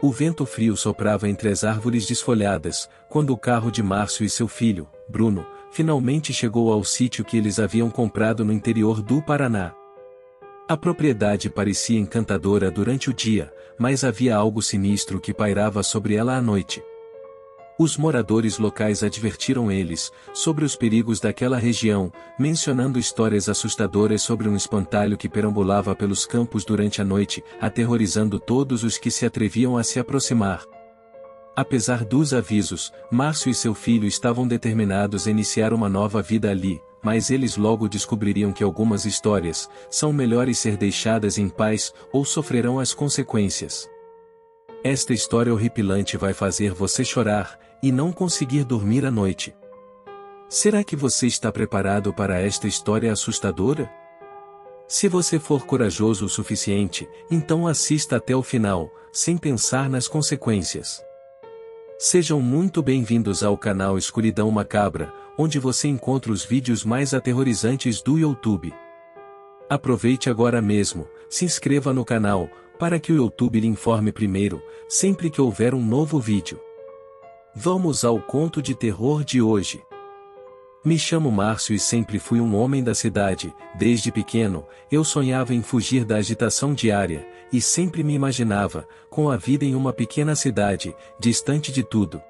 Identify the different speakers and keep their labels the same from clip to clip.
Speaker 1: O vento frio soprava entre as árvores desfolhadas, quando o carro de Márcio e seu filho, Bruno, finalmente chegou ao sítio que eles haviam comprado no interior do Paraná. A propriedade parecia encantadora durante o dia, mas havia algo sinistro que pairava sobre ela à noite. Os moradores locais advertiram eles sobre os perigos daquela região, mencionando histórias assustadoras sobre um espantalho que perambulava pelos campos durante a noite, aterrorizando todos os que se atreviam a se aproximar. Apesar dos avisos, Márcio e seu filho estavam determinados a iniciar uma nova vida ali, mas eles logo descobririam que algumas histórias são melhores ser deixadas em paz ou sofrerão as consequências. Esta história horripilante vai fazer você chorar e não conseguir dormir à noite. Será que você está preparado para esta história assustadora? Se você for corajoso o suficiente, então assista até o final, sem pensar nas consequências. Sejam muito bem-vindos ao canal Escuridão Macabra, onde você encontra os vídeos mais aterrorizantes do YouTube. Aproveite agora mesmo, se inscreva no canal, para que o YouTube lhe informe primeiro, sempre que houver um novo vídeo. Vamos ao conto de terror de hoje. Me chamo Márcio e sempre fui um homem da cidade. Desde pequeno, eu sonhava em fugir da agitação diária, e sempre me imaginava, com a vida em uma pequena cidade, distante de tudo.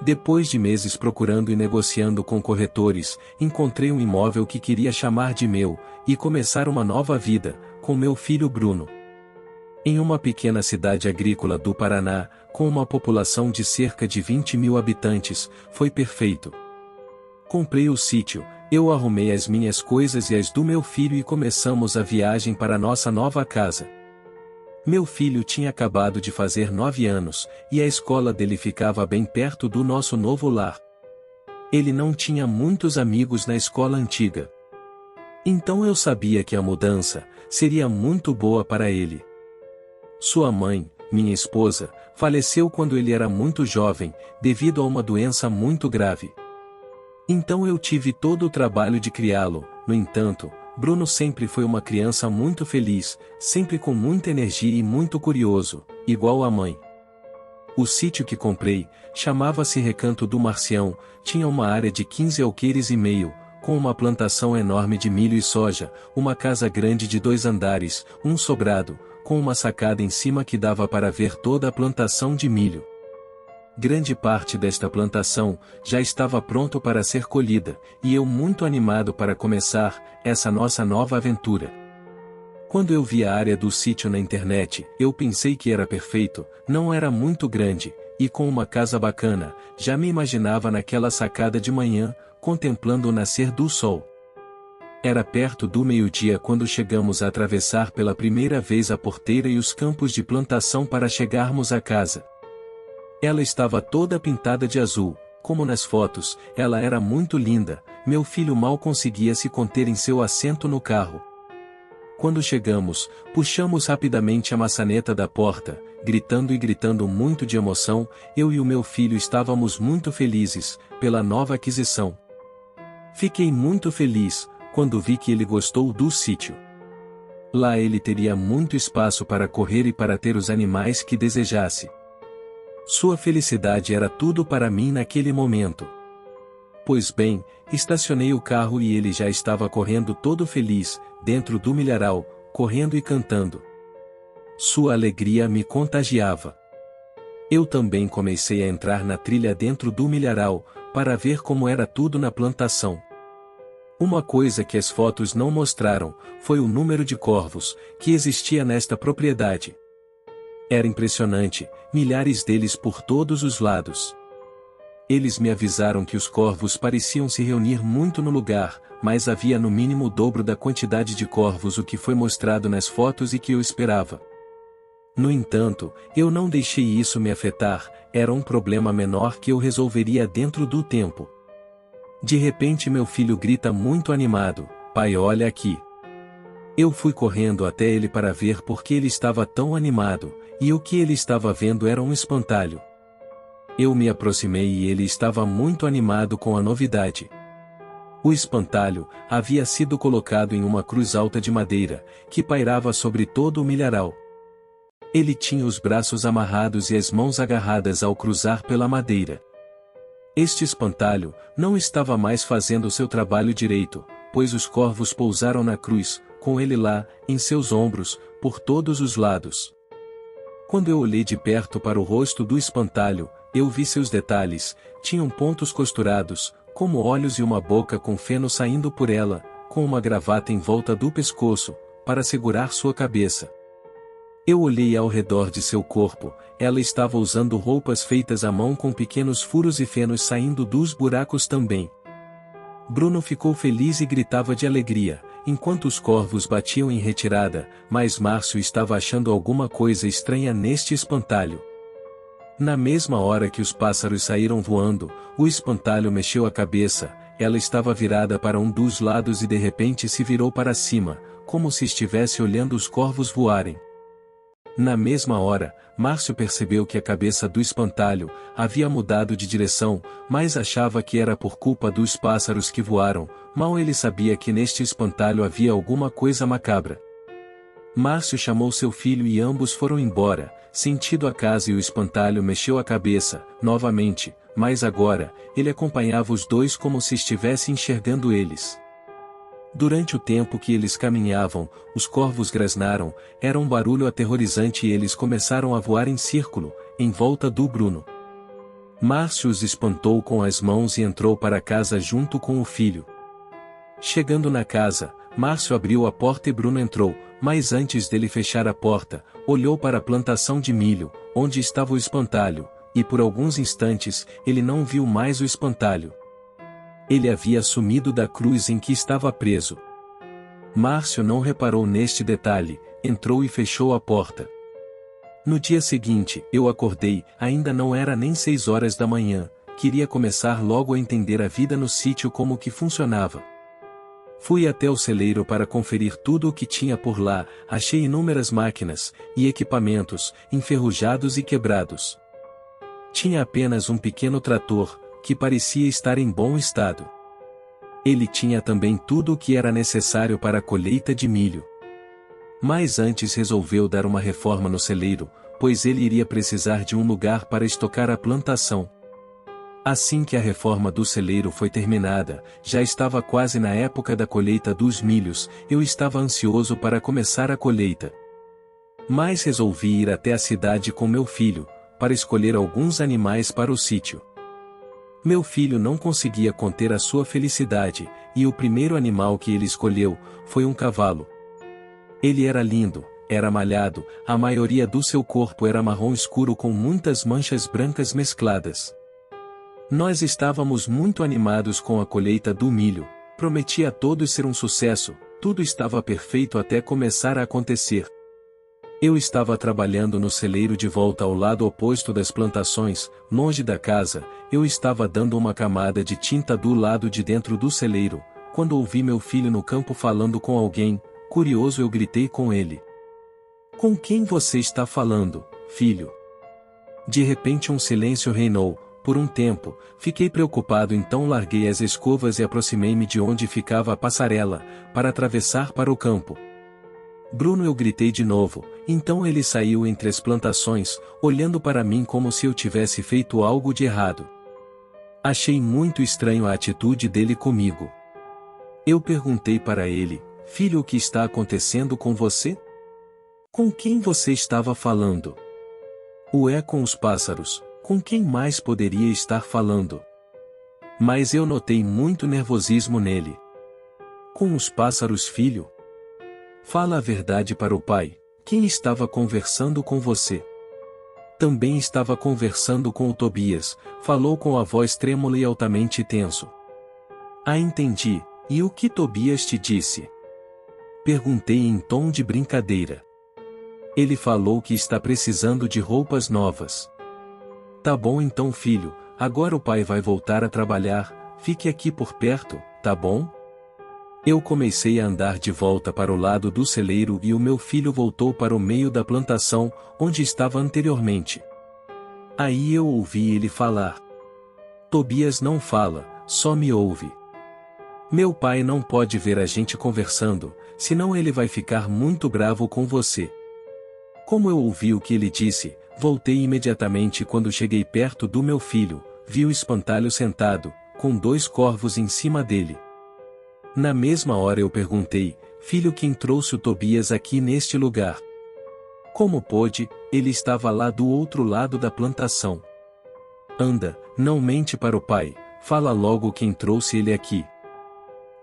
Speaker 1: Depois de meses procurando e negociando com corretores, encontrei um imóvel que queria chamar de meu, e começar uma nova vida, com meu filho Bruno. Em uma pequena cidade agrícola do Paraná, com uma população de cerca de 20.000 habitantes, foi perfeito. Comprei o sítio, eu arrumei as minhas coisas e as do meu filho e começamos a viagem para nossa nova casa. Meu filho tinha acabado de fazer 9 anos, e a escola dele ficava bem perto do nosso novo lar. Ele não tinha muitos amigos na escola antiga. Então eu sabia que a mudança seria muito boa para ele. Sua mãe, minha esposa, faleceu quando ele era muito jovem, devido a uma doença muito grave. Então eu tive todo o trabalho de criá-lo. No entanto, Bruno sempre foi uma criança muito feliz, sempre com muita energia e muito curioso, igual a mãe. O sítio que comprei, chamava-se Recanto do Marcião, tinha uma área de 15 alqueires e meio, com uma plantação enorme de milho e soja, uma casa grande de 2 andares, um sobrado, com uma sacada em cima que dava para ver toda a plantação de milho. Grande parte desta plantação já estava pronto para ser colhida, e eu muito animado para começar essa nossa nova aventura. Quando eu vi a área do sítio na internet, eu pensei que era perfeito, não era muito grande, e com uma casa bacana, já me imaginava naquela sacada de manhã, contemplando o nascer do sol. Era perto do meio-dia quando chegamos a atravessar pela primeira vez a porteira e os campos de plantação para chegarmos à casa. Ela estava toda pintada de azul, como nas fotos, ela era muito linda, meu filho mal conseguia se conter em seu assento no carro. Quando chegamos, puxamos rapidamente a maçaneta da porta, gritando e gritando muito de emoção, eu e o meu filho estávamos muito felizes, pela nova aquisição. Fiquei muito feliz, quando vi que ele gostou do sítio. Lá ele teria muito espaço para correr e para ter os animais que desejasse. Sua felicidade era tudo para mim naquele momento. Pois bem, estacionei o carro e ele já estava correndo todo feliz, dentro do milharal, correndo e cantando. Sua alegria me contagiava. Eu também comecei a entrar na trilha dentro do milharal, para ver como era tudo na plantação. Uma coisa que as fotos não mostraram, foi o número de corvos, que existia nesta propriedade. Era impressionante, milhares deles por todos os lados. Eles me avisaram que os corvos pareciam se reunir muito no lugar, mas havia no mínimo o dobro da quantidade de corvos o que foi mostrado nas fotos e que eu esperava. No entanto, eu não deixei isso me afetar, era um problema menor que eu resolveria dentro do tempo. De repente meu filho grita muito animado, pai, olha aqui. Eu fui correndo até ele para ver por que ele estava tão animado, e o que ele estava vendo era um espantalho. Eu me aproximei e ele estava muito animado com a novidade. O espantalho havia sido colocado em uma cruz alta de madeira, que pairava sobre todo o milharal. Ele tinha os braços amarrados e as mãos agarradas ao cruzar pela madeira. Este espantalho não estava mais fazendo seu trabalho direito, pois os corvos pousaram na cruz, com ele lá, em seus ombros, por todos os lados. Quando eu olhei de perto para o rosto do espantalho, eu vi seus detalhes, tinham pontos costurados, como olhos e uma boca com feno saindo por ela, com uma gravata em volta do pescoço, para segurar sua cabeça. Eu olhei ao redor de seu corpo, ela estava usando roupas feitas à mão com pequenos furos e fenos saindo dos buracos também. Bruno ficou feliz e gritava de alegria, enquanto os corvos batiam em retirada, mas Márcio estava achando alguma coisa estranha neste espantalho. Na mesma hora que os pássaros saíram voando, o espantalho mexeu a cabeça, ela estava virada para um dos lados e de repente se virou para cima, como se estivesse olhando os corvos voarem. Na mesma hora, Márcio percebeu que a cabeça do espantalho havia mudado de direção, mas achava que era por culpa dos pássaros que voaram, mal ele sabia que neste espantalho havia alguma coisa macabra. Márcio chamou seu filho e ambos foram embora, sentido a casa e o espantalho mexeu a cabeça, novamente, mas agora, ele acompanhava os dois como se estivesse enxergando eles. Durante o tempo que eles caminhavam, os corvos grasnaram, era um barulho aterrorizante e eles começaram a voar em círculo, em volta do Bruno. Márcio os espantou com as mãos e entrou para casa junto com o filho. Chegando na casa, Márcio abriu a porta e Bruno entrou, mas antes dele fechar a porta, olhou para a plantação de milho, onde estava o espantalho, e por alguns instantes, ele não viu mais o espantalho. Ele havia sumido da cruz em que estava preso. Márcio não reparou neste detalhe, entrou e fechou a porta. No dia seguinte, eu acordei, ainda não era nem 6 horas da manhã, queria começar logo a entender a vida no sítio como que funcionava. Fui até o celeiro para conferir tudo o que tinha por lá, achei inúmeras máquinas e equipamentos, enferrujados e quebrados. Tinha apenas um pequeno trator, que parecia estar em bom estado. Ele tinha também tudo o que era necessário para a colheita de milho. Mas antes resolveu dar uma reforma no celeiro, pois ele iria precisar de um lugar para estocar a plantação. Assim que a reforma do celeiro foi terminada, já estava quase na época da colheita dos milhos, eu estava ansioso para começar a colheita. Mas resolvi ir até a cidade com meu filho, para escolher alguns animais para o sítio. Meu filho não conseguia conter a sua felicidade, e o primeiro animal que ele escolheu foi um cavalo. Ele era lindo, era malhado, a maioria do seu corpo era marrom escuro com muitas manchas brancas mescladas. Nós estávamos muito animados com a colheita do milho, prometia a todos ser um sucesso, tudo estava perfeito até começar a acontecer. Eu estava trabalhando no celeiro de volta ao lado oposto das plantações, longe da casa, eu estava dando uma camada de tinta do lado de dentro do celeiro, quando ouvi meu filho no campo falando com alguém, curioso eu gritei com ele. Com quem você está falando, filho? De repente um silêncio reinou, por um tempo, fiquei preocupado então larguei as escovas e aproximei-me de onde ficava a passarela, para atravessar para o campo. Bruno, eu gritei de novo, então ele saiu entre as plantações, olhando para mim como se eu tivesse feito algo de errado. Achei muito estranho a atitude dele comigo. Eu perguntei para ele, filho, o que está acontecendo com você? Com quem você estava falando? Com os pássaros, com quem mais poderia estar falando? Mas eu notei muito nervosismo nele. Com os pássaros, filho? Fala a verdade para o pai, quem estava conversando com você? Também estava conversando com o Tobias, falou com a voz trêmula e altamente tenso. Ah, entendi, e o que Tobias te disse? Perguntei em tom de brincadeira. Ele falou que está precisando de roupas novas. Tá bom então, filho, agora o pai vai voltar a trabalhar, fique aqui por perto, tá bom? Eu comecei a andar de volta para o lado do celeiro e o meu filho voltou para o meio da plantação, onde estava anteriormente. Aí eu ouvi ele falar. Tobias não fala, só me ouve. Meu pai não pode ver a gente conversando, senão ele vai ficar muito bravo com você. Como eu ouvi o que ele disse, voltei imediatamente e quando cheguei perto do meu filho, vi o espantalho sentado, com 2 corvos em cima dele. Na mesma hora eu perguntei: filho, quem trouxe o Tobias aqui neste lugar? Como pôde? Ele estava lá do outro lado da plantação. Anda, não mente para o pai, fala logo quem trouxe ele aqui.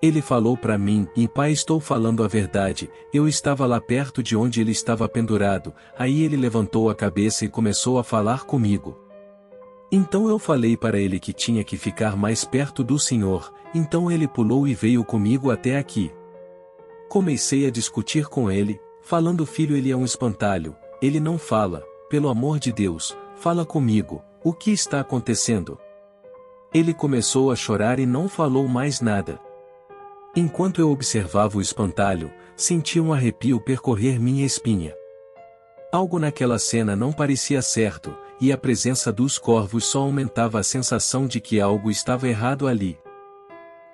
Speaker 1: Ele falou para mim: e pai, estou falando a verdade, eu estava lá perto de onde ele estava pendurado. Aí ele levantou a cabeça e começou a falar comigo. Então eu falei para ele que tinha que ficar mais perto do Senhor, então ele pulou e veio comigo até aqui. Comecei a discutir com ele, falando: filho, ele é um espantalho, ele não fala, pelo amor de Deus, fala comigo, o que está acontecendo? Ele começou a chorar e não falou mais nada. Enquanto eu observava o espantalho, senti um arrepio percorrer minha espinha. Algo naquela cena não parecia certo, e a presença dos corvos só aumentava a sensação de que algo estava errado ali.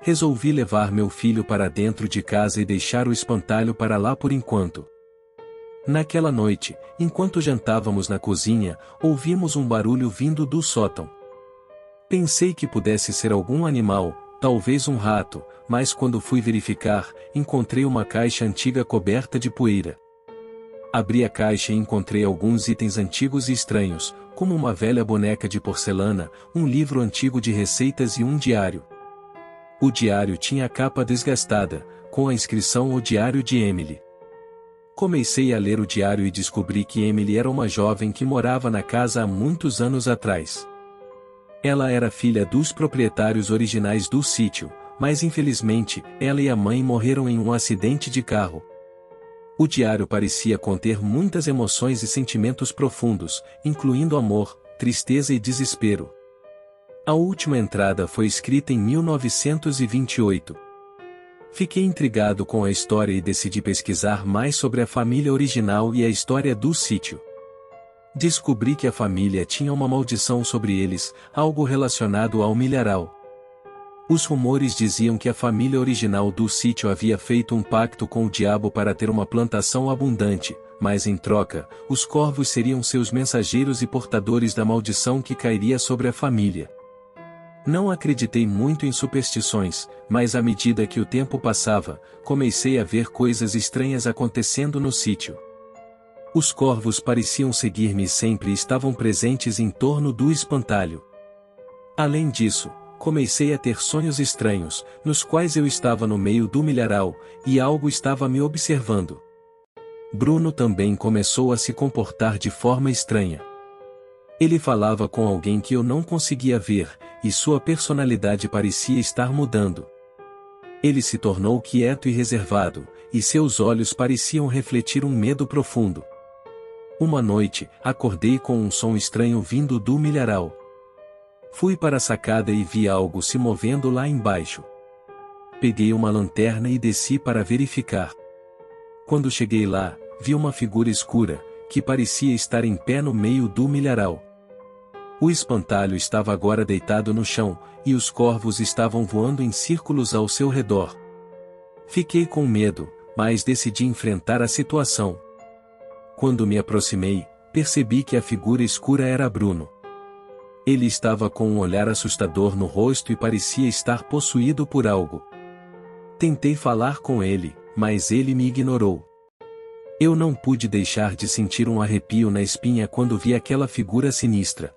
Speaker 1: Resolvi levar meu filho para dentro de casa e deixar o espantalho para lá por enquanto. Naquela noite, enquanto jantávamos na cozinha, ouvimos um barulho vindo do sótão. Pensei que pudesse ser algum animal, talvez um rato, mas quando fui verificar, encontrei uma caixa antiga coberta de poeira. Abri a caixa e encontrei alguns itens antigos e estranhos, como uma velha boneca de porcelana, um livro antigo de receitas e um diário. O diário tinha a capa desgastada, com a inscrição: O Diário de Emily. Comecei a ler o diário e descobri que Emily era uma jovem que morava na casa há muitos anos atrás. Ela era filha dos proprietários originais do sítio, mas infelizmente, ela e a mãe morreram em um acidente de carro. O diário parecia conter muitas emoções e sentimentos profundos, incluindo amor, tristeza e desespero. A última entrada foi escrita em 1928. Fiquei intrigado com a história e decidi pesquisar mais sobre a família original e a história do sítio. Descobri que a família tinha uma maldição sobre eles, algo relacionado ao milharal. Os rumores diziam que a família original do sítio havia feito um pacto com o diabo para ter uma plantação abundante, mas em troca, os corvos seriam seus mensageiros e portadores da maldição que cairia sobre a família. Não acreditei muito em superstições, mas à medida que o tempo passava, comecei a ver coisas estranhas acontecendo no sítio. Os corvos pareciam seguir-me e sempre estavam presentes em torno do espantalho. Além disso, comecei a ter sonhos estranhos, nos quais eu estava no meio do milharal, e algo estava me observando. Bruno também começou a se comportar de forma estranha. Ele falava com alguém que eu não conseguia ver, e sua personalidade parecia estar mudando. Ele se tornou quieto e reservado, e seus olhos pareciam refletir um medo profundo. Uma noite, acordei com um som estranho vindo do milharal. Fui para a sacada e vi algo se movendo lá embaixo. Peguei uma lanterna e desci para verificar. Quando cheguei lá, vi uma figura escura, que parecia estar em pé no meio do milharal. O espantalho estava agora deitado no chão, e os corvos estavam voando em círculos ao seu redor. Fiquei com medo, mas decidi enfrentar a situação. Quando me aproximei, percebi que a figura escura era Bruno. Ele estava com um olhar assustador no rosto e parecia estar possuído por algo. Tentei falar com ele, mas ele me ignorou. Eu não pude deixar de sentir um arrepio na espinha quando vi aquela figura sinistra.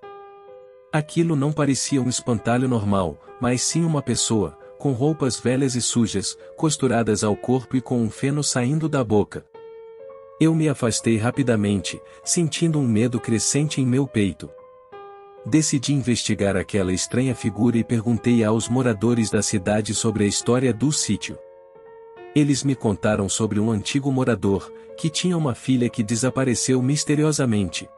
Speaker 1: Aquilo não parecia um espantalho normal, mas sim uma pessoa, com roupas velhas e sujas, costuradas ao corpo e com um feno saindo da boca. Eu me afastei rapidamente, sentindo um medo crescente em meu peito. Decidi investigar aquela estranha figura e perguntei aos moradores da cidade sobre a história do sítio. Eles me contaram sobre um antigo morador, que tinha uma filha que desapareceu misteriosamente.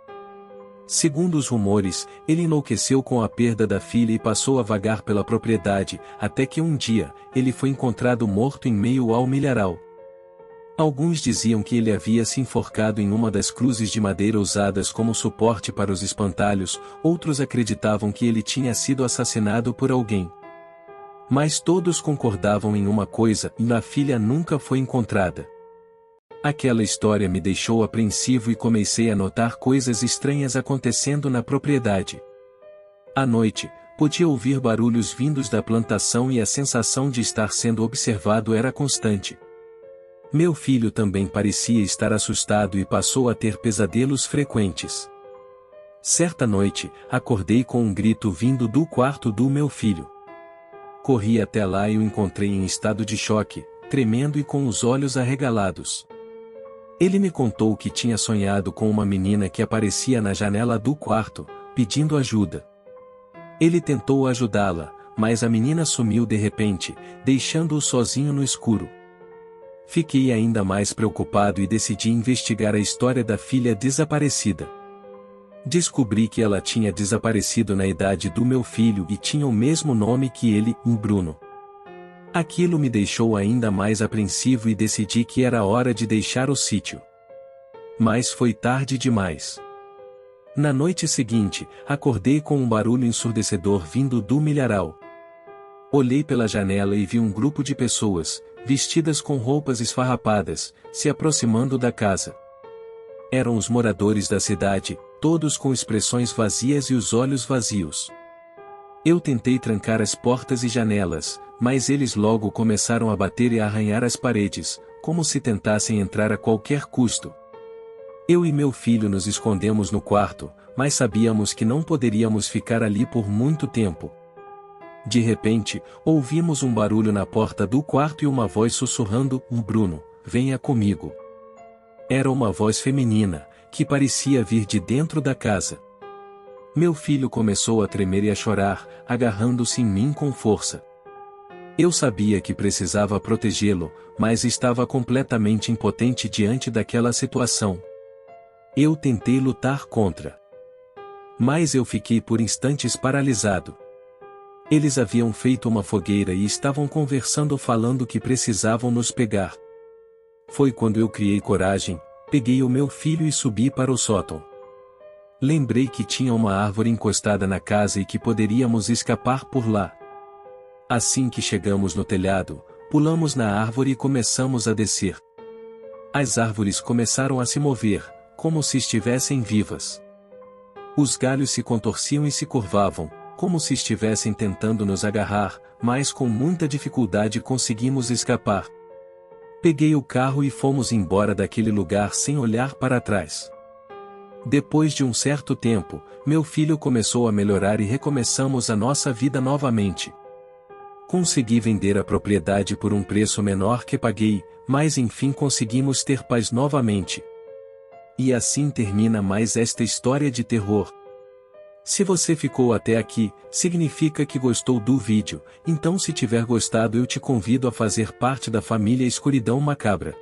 Speaker 1: Segundo os rumores, ele enlouqueceu com a perda da filha e passou a vagar pela propriedade, até que um dia, ele foi encontrado morto em meio ao milharal. Alguns diziam que ele havia se enforcado em uma das cruzes de madeira usadas como suporte para os espantalhos, outros acreditavam que ele tinha sido assassinado por alguém. Mas todos concordavam em uma coisa: a filha nunca foi encontrada. Aquela história me deixou apreensivo e comecei a notar coisas estranhas acontecendo na propriedade. À noite, podia ouvir barulhos vindos da plantação e a sensação de estar sendo observado era constante. Meu filho também parecia estar assustado e passou a ter pesadelos frequentes. Certa noite, acordei com um grito vindo do quarto do meu filho. Corri até lá e o encontrei em estado de choque, tremendo e com os olhos arregalados. Ele me contou que tinha sonhado com uma menina que aparecia na janela do quarto, pedindo ajuda. Ele tentou ajudá-la, mas a menina sumiu de repente, deixando-o sozinho no escuro. Fiquei ainda mais preocupado e decidi investigar a história da filha desaparecida. Descobri que ela tinha desaparecido na idade do meu filho e tinha o mesmo nome que ele, Bruno. Aquilo me deixou ainda mais apreensivo e decidi que era hora de deixar o sítio. Mas foi tarde demais. Na noite seguinte, acordei com um barulho ensurdecedor vindo do milharal. Olhei pela janela e vi um grupo de pessoas, vestidas com roupas esfarrapadas, se aproximando da casa. Eram os moradores da cidade, todos com expressões vazias e os olhos vazios. Eu tentei trancar as portas e janelas, mas eles logo começaram a bater e a arranhar as paredes, como se tentassem entrar a qualquer custo. Eu e meu filho nos escondemos no quarto, mas sabíamos que não poderíamos ficar ali por muito tempo. De repente, ouvimos um barulho na porta do quarto e uma voz sussurrando: Bruno, venha comigo. Era uma voz feminina, que parecia vir de dentro da casa. Meu filho começou a tremer e a chorar, agarrando-se em mim com força. Eu sabia que precisava protegê-lo, mas estava completamente impotente diante daquela situação. Eu tentei lutar contra. Mas eu fiquei por instantes paralisado. Eles haviam feito uma fogueira e estavam conversando falando que precisavam nos pegar. Foi quando eu criei coragem, peguei o meu filho e subi para o sótão. Lembrei que tinha uma árvore encostada na casa e que poderíamos escapar por lá. Assim que chegamos no telhado, pulamos na árvore e começamos a descer. As árvores começaram a se mover, como se estivessem vivas. Os galhos se contorciam e se curvavam, como se estivessem tentando nos agarrar, mas com muita dificuldade conseguimos escapar. Peguei o carro e fomos embora daquele lugar sem olhar para trás. Depois de um certo tempo, meu filho começou a melhorar e recomeçamos a nossa vida novamente. Consegui vender a propriedade por um preço menor que paguei, mas enfim conseguimos ter paz novamente. E assim termina mais esta história de terror. Se você ficou até aqui, significa que gostou do vídeo, então se tiver gostado eu te convido a fazer parte da família Escuridão Macabra.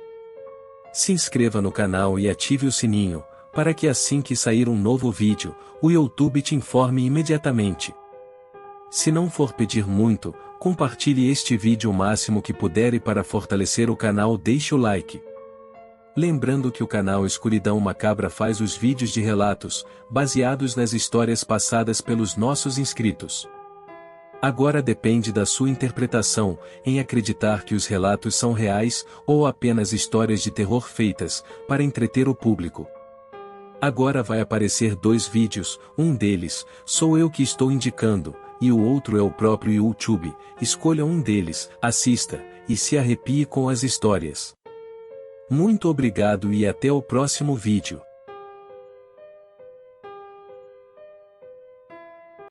Speaker 1: Se inscreva no canal e ative o sininho, para que assim que sair um novo vídeo, o YouTube te informe imediatamente. Se não for pedir muito, compartilhe este vídeo o máximo que puder e para fortalecer o canal deixe o like. Lembrando que o canal Escuridão Macabra faz os vídeos de relatos, baseados nas histórias passadas pelos nossos inscritos. Agora depende da sua interpretação, em acreditar que os relatos são reais, ou apenas histórias de terror feitas, para entreter o público. Agora vai aparecer 2 vídeos, um deles, sou eu que estou indicando, e o outro é o próprio YouTube, escolha um deles, assista, e se arrepie com as histórias. Muito obrigado e até o próximo vídeo.